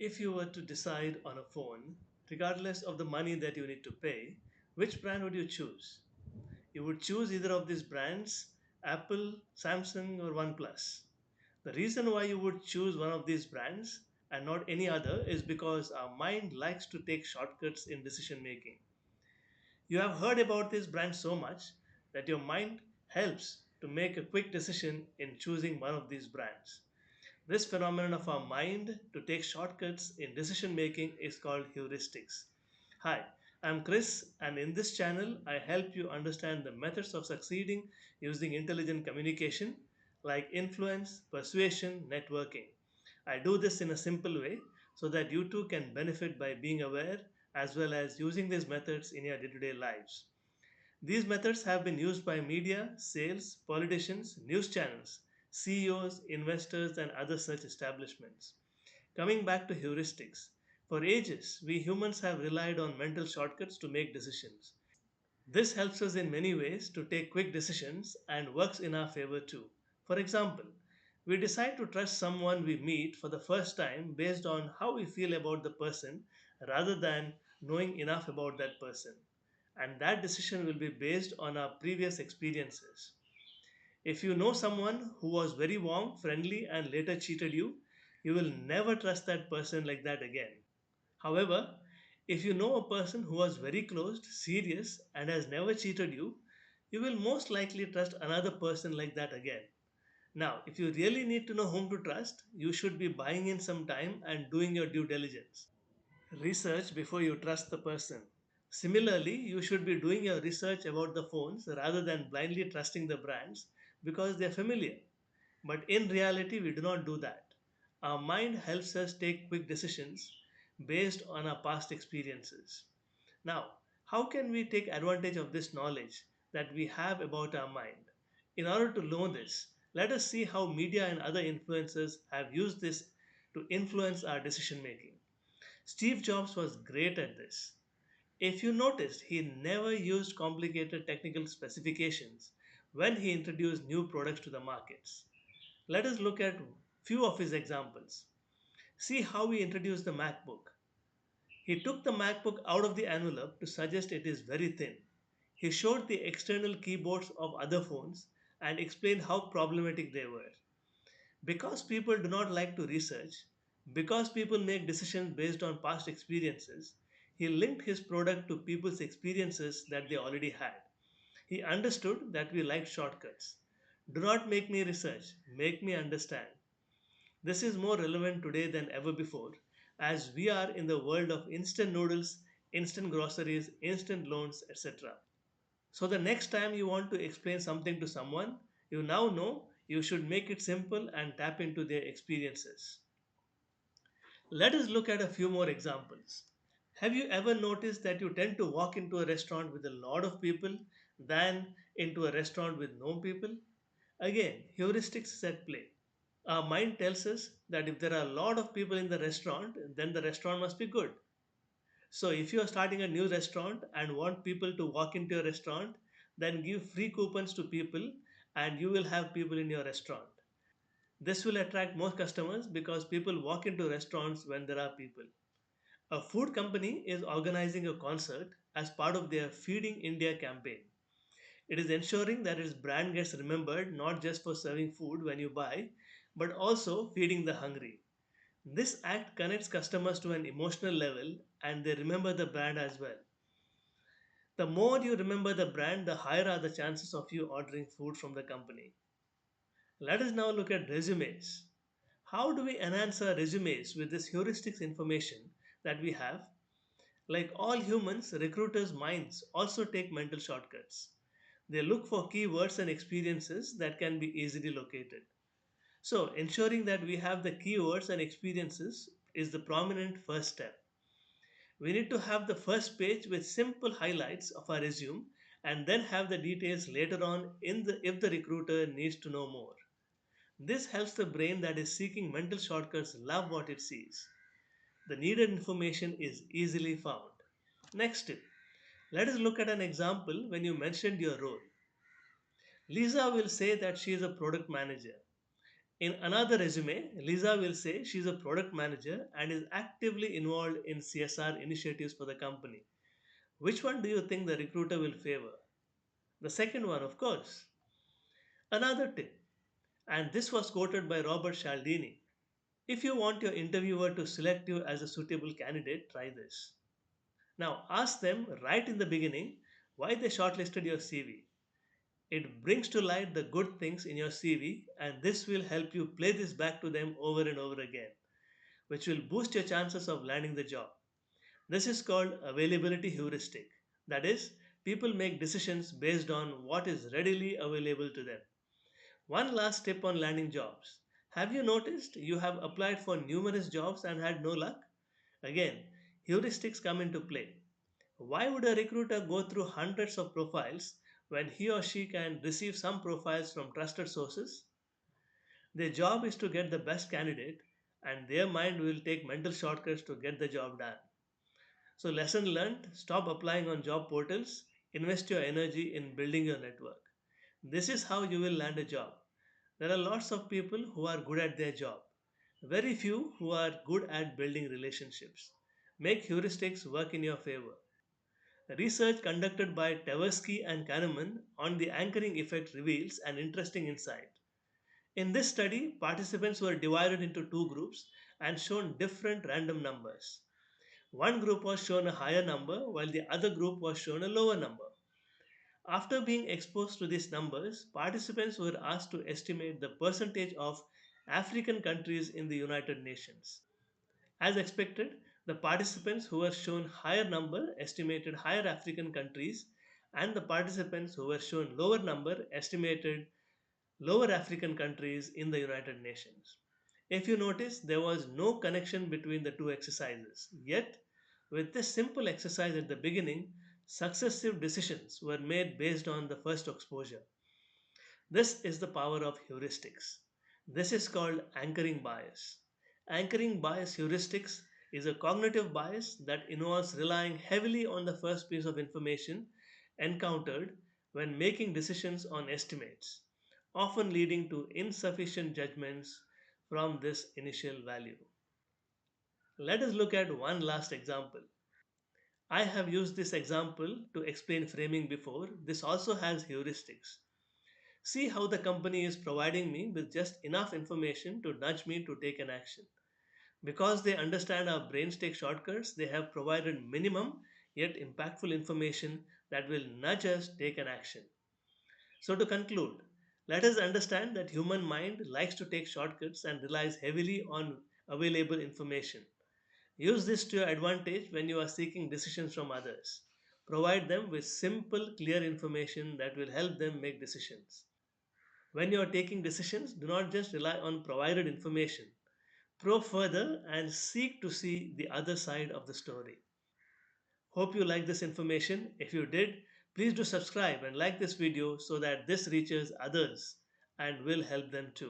If you were to decide on a phone, regardless of the money that you need to pay, which brand would you choose? You would choose either of these brands, Apple, Samsung, or OnePlus. The reason why you would choose one of these brands and not any other is because our mind likes to take shortcuts in decision making. You have heard about this brand so much that your mind helps to make a quick decision in choosing one of these brands. This phenomenon of our mind to take shortcuts in decision making is called heuristics. Hi, I'm Chris, and in this channel, I help you understand the methods of succeeding using intelligent communication like influence, persuasion, networking. I do this in a simple way so that you too can benefit by being aware as well as using these methods in your day to day lives. These methods have been used by media, sales, politicians, news channels, CEOs, investors, and other such establishments. Coming back to heuristics, for ages, we humans have relied on mental shortcuts to make decisions. This helps us in many ways to take quick decisions and works in our favor too. For example, we decide to trust someone we meet for the first time based on how we feel about the person rather than knowing enough about that person. And that decision will be based on our previous experiences. If you know someone who was very warm, friendly, and later cheated you, you will never trust that person like that again. However, if you know a person who was very closed, serious, and has never cheated you, you will most likely trust another person like that again. Now, if you really need to know whom to trust, you should be buying in some time and doing your due diligence. Research before you trust the person. Similarly, you should be doing your research about the phones rather than blindly trusting the brands because they're familiar. But in reality, we do not do that. Our mind helps us take quick decisions based on our past experiences. Now, how can we take advantage of this knowledge that we have about our mind? In order to know this, let us see how media and other influencers have used this to influence our decision making. Steve Jobs was great at this. If you noticed, he never used complicated technical specifications when he introduced new products to the markets. Let us look at few of his examples. See how he introduced the MacBook. He took the MacBook out of the envelope to suggest it is very thin. He showed the external keyboards of other phones and explained how problematic they were. Because people do not like to research, because people make decisions based on past experiences, he linked his product to people's experiences that they already had. He understood that we liked shortcuts. Do not make me research, make me understand. This is more relevant today than ever before, as we are in the world of instant noodles, instant groceries, instant loans, etc. So, the next time you want to explain something to someone, you now know you should make it simple and tap into their experiences. Let us look at a few more examples. Have you ever noticed that you tend to walk into a restaurant with a lot of people than into a restaurant with no people? Again, heuristics is at play. Our mind tells us that if there are a lot of people in the restaurant, then the restaurant must be good. So, if you are starting a new restaurant and want people to walk into your restaurant, then give free coupons to people and you will have people in your restaurant. This will attract more customers because people walk into restaurants when there are people. A food company is organizing a concert as part of their Feeding India campaign. It is ensuring that its brand gets remembered not just for serving food when you buy, but also feeding the hungry. This act connects customers to an emotional level and they remember the brand as well. The more you remember the brand, the higher are the chances of you ordering food from the company. Let us now look at resumes. How do we enhance our resumes with this heuristics information that we have? Like all humans, recruiters' minds also take mental shortcuts. They look for keywords and experiences that can be easily located. So, ensuring that we have the keywords and experiences is the prominent first step. We need to have the first page with simple highlights of our resume and then have the details later on in the if the recruiter needs to know more. This helps the brain that is seeking mental shortcuts love what it sees. The needed information is easily found. Next tip. Let us look at an example when you mentioned your role. Lisa will say that she is a product manager. In another resume, Lisa will say she's a product manager and is actively involved in CSR initiatives for the company. Which one do you think the recruiter will favor? The second one, of course. Another tip, and this was quoted by Robert Cialdini. If you want your interviewer to select you as a suitable candidate, try this. Now ask them right in the beginning why they shortlisted your CV. It brings to light the good things in your CV, and this will help you play this back to them over and over again, which will boost your chances of landing the job. This is called availability heuristic. That is, people make decisions based on what is readily available to them. One last tip on landing jobs. Have you noticed you have applied for numerous jobs and had no luck? Again, heuristics come into play. Why would a recruiter go through hundreds of profiles when he or she can receive some profiles from trusted sources? Their job is to get the best candidate, and their mind will take mental shortcuts to get the job done. So, lesson learned, stop applying on job portals, invest your energy in building your network. This is how you will land a job. There are lots of people who are good at their job, very few who are good at building relationships. Make heuristics work in your favor. Research conducted by Tversky and Kahneman on the anchoring effect reveals an interesting insight. In this study, participants were divided into two groups and shown different random numbers. One group was shown a higher number while the other group was shown a lower number. After being exposed to these numbers, participants were asked to estimate the percentage of African countries in the United Nations. As expected, the participants who were shown higher number estimated higher African countries, and the participants who were shown lower number estimated lower African countries in the United Nations. If you notice, there was no connection between the two exercises. Yet, with this simple exercise at the beginning, successive decisions were made based on the first exposure. This is the power of heuristics. This is called anchoring bias. Anchoring bias heuristics is a cognitive bias that involves relying heavily on the first piece of information encountered when making decisions on estimates, often leading to insufficient judgments from this initial value. Let us look at one last example. I have used this example to explain framing before. This also has heuristics. See how the company is providing me with just enough information to nudge me to take an action. Because they understand our brains take shortcuts, they have provided minimum yet impactful information that will nudge us take an action. So to conclude, let us understand that human mind likes to take shortcuts and relies heavily on available information. Use this to your advantage when you are seeking decisions from others. Provide them with simple, clear information that will help them make decisions. When you are taking decisions, do not just rely on provided information. Probe further and seek to see the other side of the story. Hope you like this information. If you did, please do subscribe and like this video so that this reaches others and will help them too.